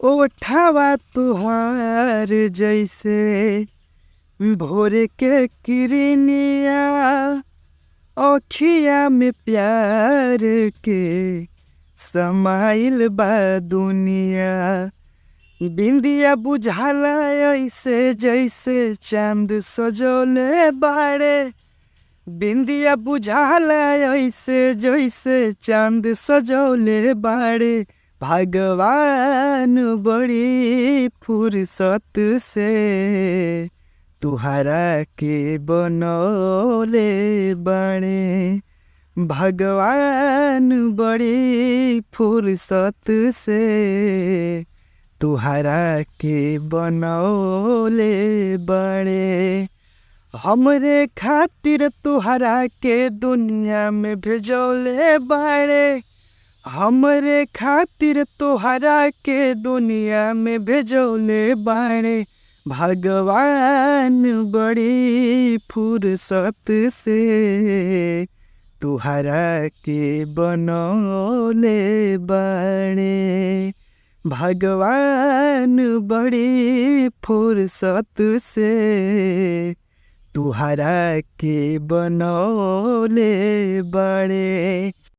ओठवा तुहार जैसे भोर के किरनिया, अखिया में प्यार के समाइल बा दुनिया। बिंदिया बुझाला ऐसे जैसे चांद सजोले बाड़े। बिंदिया बुझाला ऐसे जैसे चांद सजोले बाड़े। भगवान बड़ी फुर्सत से तुहरा के बनौले बाड़े। भगवान बड़ी फुर्सत से तुहरा के बनौले बाड़े। हमरे खातिर तुहरा के दुनिया में भेजौले बाड़े। हमरे खातिर तोहरा के दुनिया में भेजौले बाड़े। भगवान बड़ी फुर्सत से तुहरा के बनौले बाड़े। भगवान बड़ी फुर्सत से तुहरा के बनौले बाड़े।